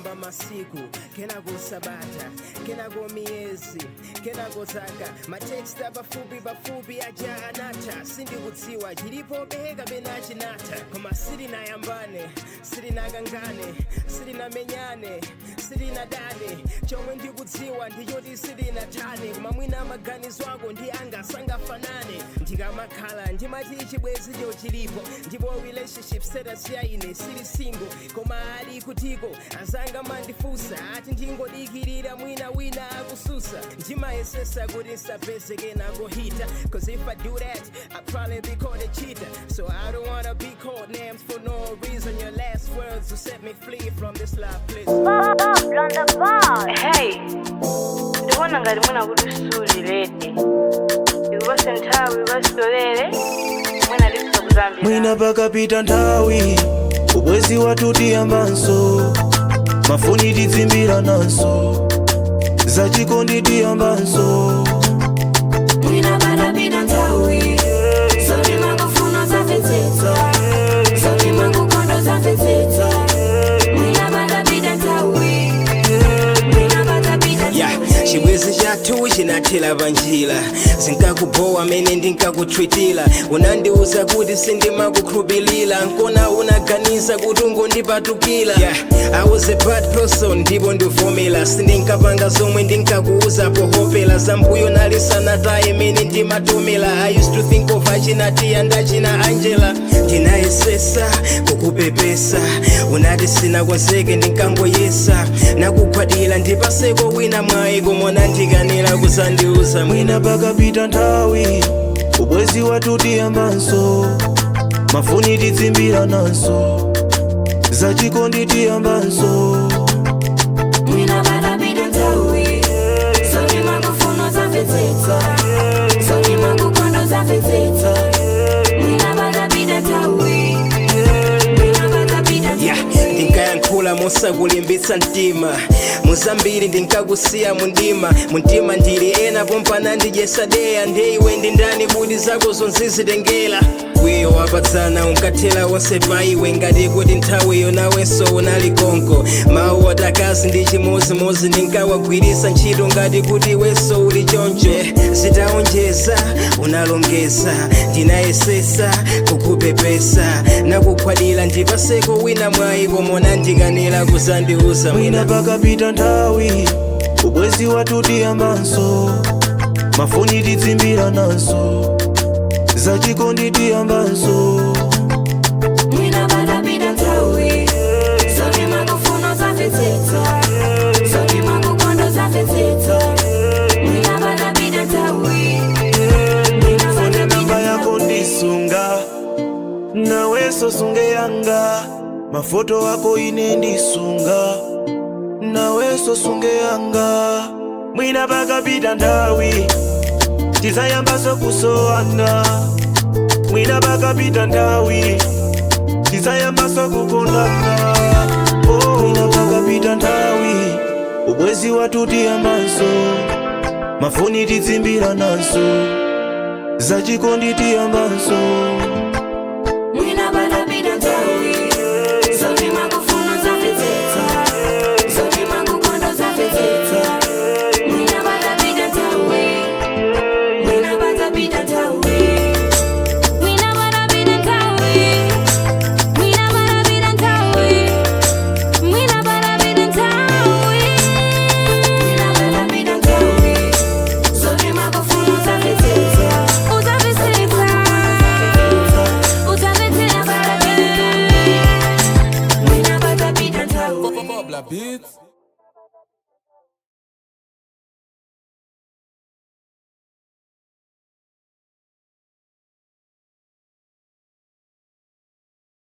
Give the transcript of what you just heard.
poyamba masiku kenako sabata kenako miyezi kenako zaka matexta pafupi aja anatha sindikudziwa chilipo beheka pena chinatha koma silinayambane silinakangane silinamenyane silinadane chomwe ndikudziwa ndichoti silinathane koma mwina maganizo ako ndi anga sangafanane ndikamakhala ndimati chibwezicho chilipo ndipo relationship status ya ine sili single koma ali kutiko azanga mandifusa ati ndingodikirira mwina wina akususa ndimayesesa kuti nsapezeke nakohita cause if I do that I'd probably be called a cheater so I don't wanna be called names for no reason your last words will set me free from this life place hey ndibona ngati mwina kuti sulilete ikupase nthawi ukasilolere mwina lipsa kuzambira mwina pakapita nthawi ubwezi wathu tiyambanso mafoni tidzimbira nanso zachikondi tiyambanso mwina pakapita nthawi zoti makufuna zamvetsetsa zoti makukondo zamvetsetsa mwina pakapita nthawi mwina pakapita nthawi chibwezi chathu chinathera panjira zinkakubowa amene ndinkakutwitira unandiuza kuti sindimakukhulupirira nkona unaganiza kuti ungondipatukira I was a bad person ndipo ndivomera sindinkapanga zomwe ndinkakuuza pohopera zambuyo nalisanataye imene ndimatomera I used to think of achinatiya ndachina Angela ndinayesesa kukupepesa unati sinakonzeke ndinkangoyesa nakugwadira ndipaseko wina mwayi komona ndikanira kusandiuza mwina pakapita nthawi ubwezi wathu tiyambanso mafoni tidzimbira nanso zachikondi tiyambanso mwina pakapita nthawi zoti makufuna zamvetsetsa zoti makukondo zamvetsetsa mwina pakapita nthawi mwina pakapita nthawi ndinkayankhula mosakulimbitsa mtima muzambiri ndinkakusiya mundima ndili ena pompana ndijesadeya ndeiwe ndi ndani kuti zako zonzizitengera wiyo wapatsana unkathera wonse pa iwe ngati kuti nthawiyo nawenso unali konko mawu otakazi ndi chimozimozi ndinkawagwirisa ntchito ngati kuti wenso uli choncho zitaonjeza unalongeza ndinayesesa kukupepesa nakugwadira ndipaseko wina mwayi komona ndikanira kusandiuza mwina pakapita nthawi ubwezi wathu tiyambanso mafoni tidzimbira nanso zachikondi tiyambanso mwina pakapita nthawi zoti makufuna zamvetsetsa zoti makukondo zamvetsetsa mwina pakapita nthawi mwina fone namba pakapita yako ndisunga nawenso sunge yanga mafoto ako ine ndisunga nawenso sunge yanga mwina pakapita nthawi tizayambanso kusowana mwina pakapita nthawi tizayambanso kukondana mwina pakapita nthawi ubwezi wathu tiyambanso mafoni tidzimbira nanso zachikondi tiyambanso mwina pakapita nthawi zoti makufuna zamvetsetsa zoti makukondo zamvetsetsa mwina pakapita nthawi mwina pakapita nthawi mwina pakapita nthawi mwina pakapita nthawi mwina pakapita nthawi mwina pakapita nthawi zoti makufuna zamvetsetsa uzamvetsetsa uzamvetsetsa mwina pakapita nthawi Beats.